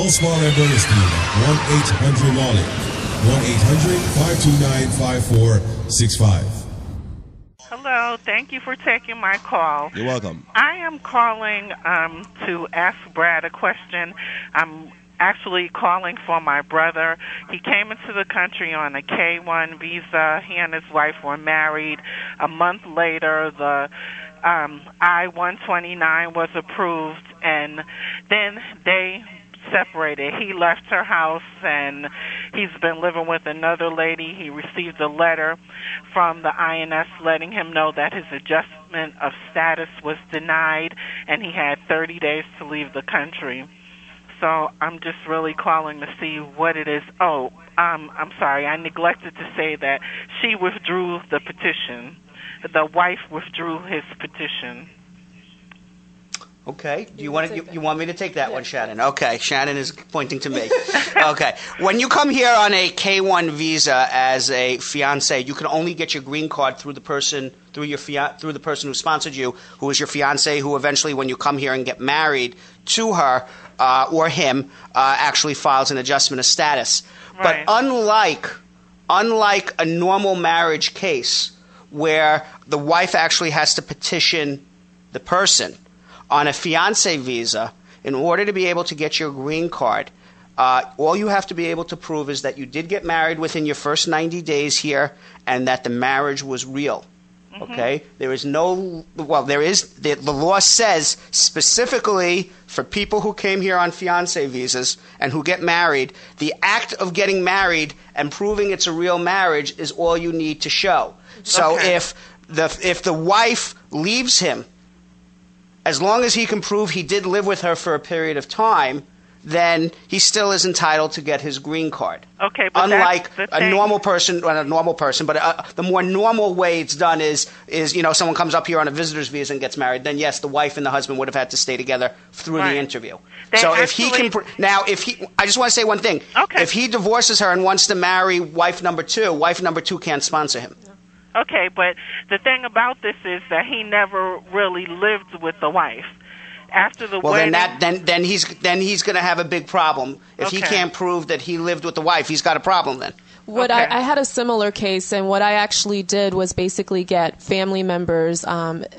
Call Spar and Bernstein at 1-800-LAWLY, 1-800-529-5465. Hello, thank you for taking my call. You're welcome. I am calling to ask Brad a question. I'm actually calling for my brother. He came into the country on a K-1 visa. He and his wife were married. A month later, the I-129 was approved, and then they separated. He left her house, and he's been living with another lady. He received a letter from the INS letting him know that his adjustment of status was denied, and he had 30 days to leave the country. So I'm just really calling to see what it is. Oh, I'm sorry. I neglected to say that she withdrew the petition. The wife withdrew his petition. Okay. Do you want me to take that one, Shannon? Okay. Shannon is pointing to me. Okay. When you come here on a K-1 visa as a fiancé, you can only get your green card through the person through the person who sponsored you, who is your fiancé, who eventually, when you come here and get married to her or him, actually files an adjustment of status. Right. But unlike a normal marriage case where the wife actually has to petition the person, on a fiancé visa, in order to be able to get your green card, all you have to be able to prove is that you did get married within your first 90 days here and that the marriage was real. Mm-hmm. Okay? There is no, well, there is, the law says specifically for people who came here on fiancé visas and who get married, the act of getting married and proving it's a real marriage is all you need to show. So Okay. if the wife leaves him, as long as he can prove he did live with her for a period of time, then he still is entitled to get his green card. Okay, but unlike that's the a thing. normal person, but the more normal way it's done is someone comes up here on a visitor's visa and gets married. Then yes, the wife and the husband would have had to stay together through Right. the interview. They if he can I just want to say one thing. Okay. If he divorces her and wants to marry wife number two can't sponsor him. Okay, but the thing about this is that he never really lived with the wife. After the wedding, then he's going to have a big problem. If he Okay. can't prove that he lived with the wife, he's got a problem then. What Okay. I had a similar case, and what I actually did was basically get family members,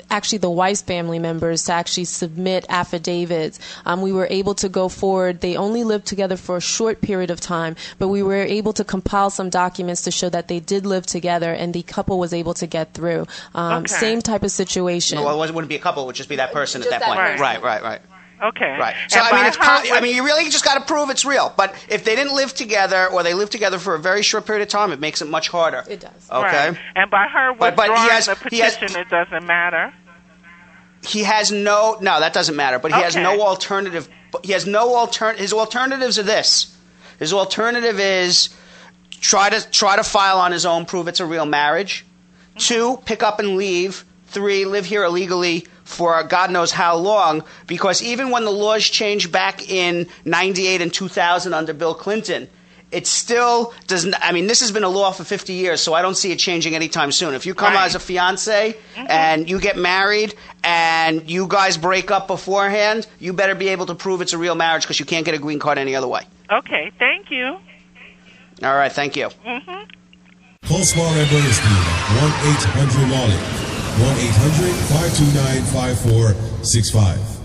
actually the wife's family members, to actually submit affidavits. We were able to go forward. They only lived together for a short period of time, but we were able to compile some documents to show that they did live together, and the couple was able to get through. Okay. Same type of situation. No, well, it wouldn't be a couple. It would just be that person Just at that that point. person. Right. okay. Right. So And by her you really just got to prove it's real. But if they didn't live together or they lived together for a very short period of time, it makes it much harder. It does. Okay. Right. And by her But withdrawing he has- the he has- petition, it doesn't matter. He has no that doesn't matter. But he has Okay. no alternative. He has no his alternatives are this. His alternative is try to file on his own, prove it's a real marriage. 2, pick up and leave. 3, live here illegally for God knows how long, because even when the laws changed back in 98 and 2000 under Bill Clinton, it still doesn't. I mean, this has been a law for 50 years, so I don't see it changing anytime soon. If you come Right. as a fiancé and you get married and you guys break up beforehand, you better be able to prove it's a real marriage, because you can't get a green card any other way. Okay, thank you. All right, thank you. Call Spar and Bernstein at 1-800-LAWLY, 1-800-529-5465.